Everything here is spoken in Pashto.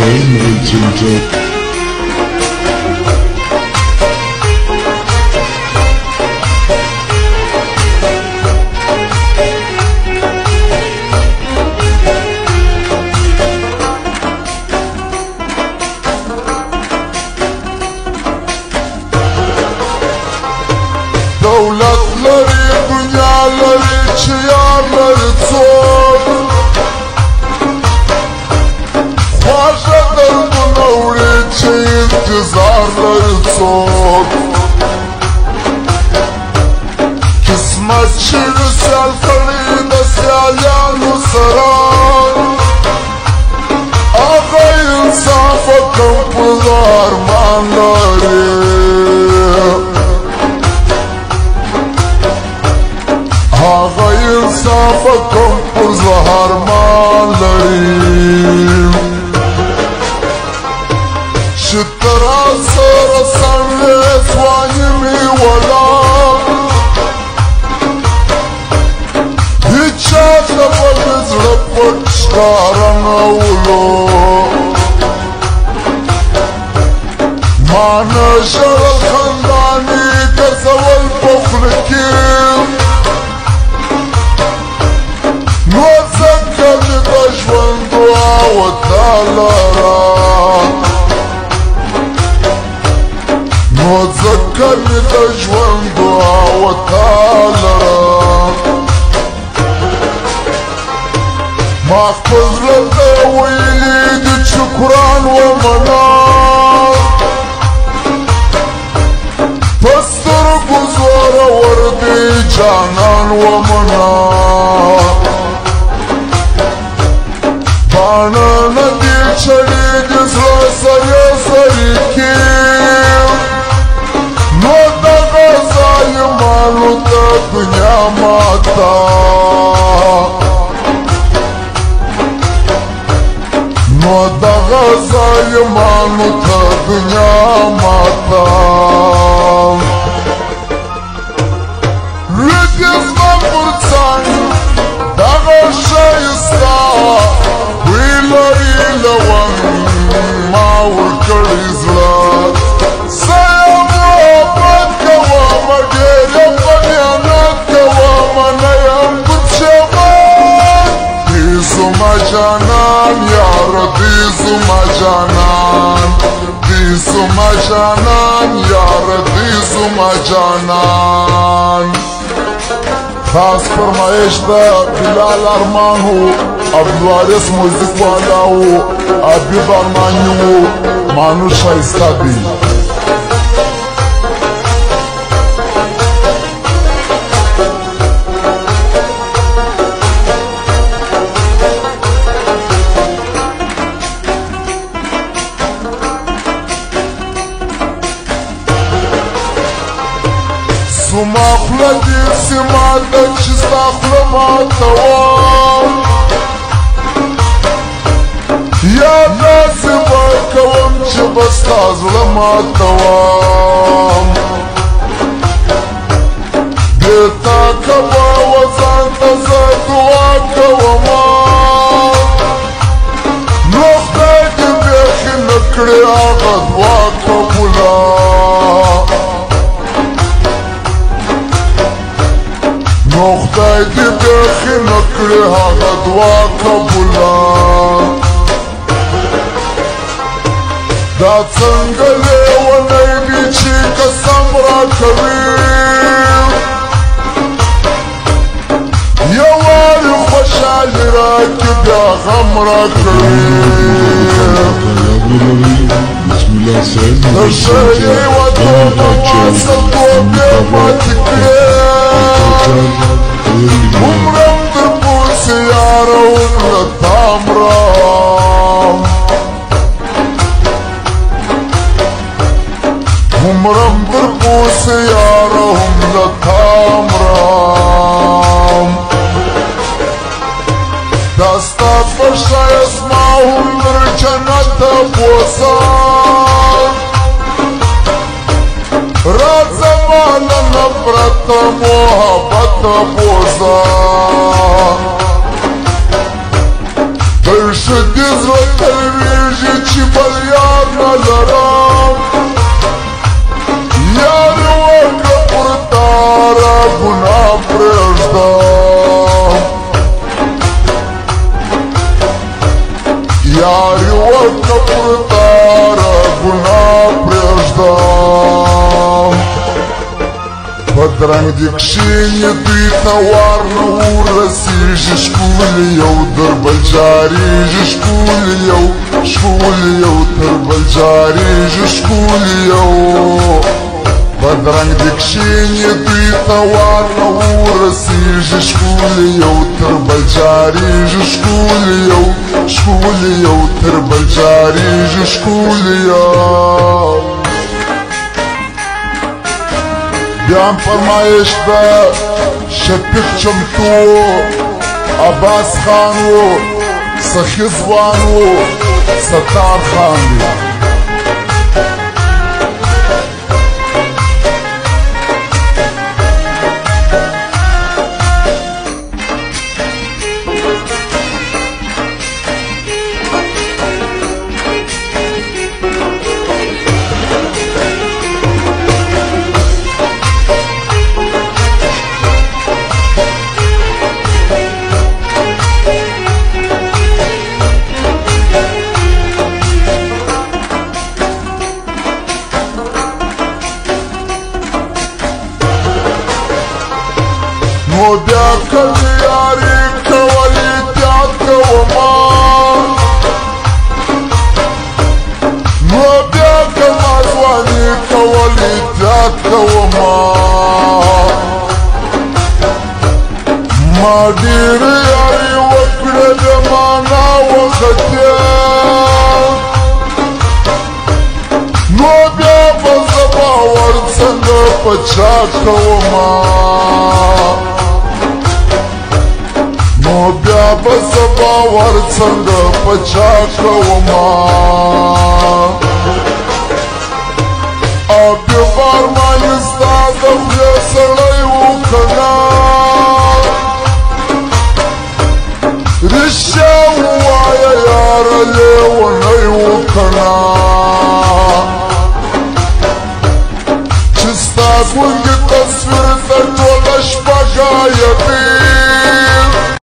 Entertainment. دولت لري دنیا لري چې یار لري څوک خواږه دردونه وړي چې انتظار لري څوک قسمت چې سیال کړي د سیالانو سره هغه انصاف کوم په ارمان لري هغه انصاف کوم پر زهر مان لري چې تر سره سمې سوایمې ولاړ هیچا ته به مې زړه پټ ښکاره نه ولو ما نه ژړل خندانې ګرځول په خوله کې نو ځکه مې د ژوند دعا ورته لره نو ځکه مې د ژوند دعا ورته لره ما خپل زړه ته ویلي دي چې قرآن ومنه په سترګو زورور دی جانان ومنه باڼه نه دي چړېږي زړه سرې سرې کې نو دغه ظالمانو ته دنیا ماته نو دغه ظالمانو ته دنیا ماته لوی دې زما پر څنګ دغه ښایسته لون ما ورکړی زړه زه یې محبت کوم ډېر یم په میانت کوم نه یم پښېمان دی زما جانان یاره دی زما جانان دی زما جانان یاره دی زما جانان خاص فرمایش دا بلال ارمان ہو عبدالوارث موزیک والا ہو عبید ارمانی ہو مانو شائستہ دی زما خوله دې سیما ده چې ستا خوله ماتوم یا داسې به کوم چې به ستا زړه ماتوم دې تا که به وځان ته زه دعا کومه نو خدای دې بیخي نه کړې هغه دعا قبوله نو خدای دې بیخي نه کړې هغه دعا قبوله دا څنګه لیونی دی چې قسم راکوي یو وارې خوشحالي راکړي بیا غم راکوي د ښه یوه توبه ماسلتوب یې ماتې کړې عمرم در پوسې یاره عمره تا مرم عمرم در پوسې یاره عمره تا مرم دا ستا په ښایست ما هم در جنت ته بوځم راځه ما له نفرته محبت بوځم تر ښه دې زړه تلویږي چې بل یار نه لرم یاري وکړه پر تاره ګناه پرېږدم یاري وکړه پر تاره ګناه پرېږدم بدرنګ دې کښېني دوی ته وار نه ورسېږي ښکلي یو در بل جارېږي ښکلي یو ښکلي یو تر بل جارېږي ښکلي یو بدرنګ دې کښېني دوی ته وار نه ورسېږي ښکلي یو تر بل جارېږي ښکلي یو ښکلي یو تر بل جارېږي ښکلي یو بیا هم فرمایش ده شفیق چمتو عباس خان و سخي ځوان و ستار خان دی نو بیا کله یاري کول احتیاط کوما نو بیا کله ځواني کول احتیاط کوما ما ډېر یاري وکړه د مانا وختیا نو بیا به زه باور څنګه په چا کوما نو بیا به زه باور څنګه په چا کوما او بیا بارمان ستا د خولې سړی و که نه رښتیا ووایه یاره لیونی و که نه چې ستا ګونګې تصویر ته ټوله شپه ګایدې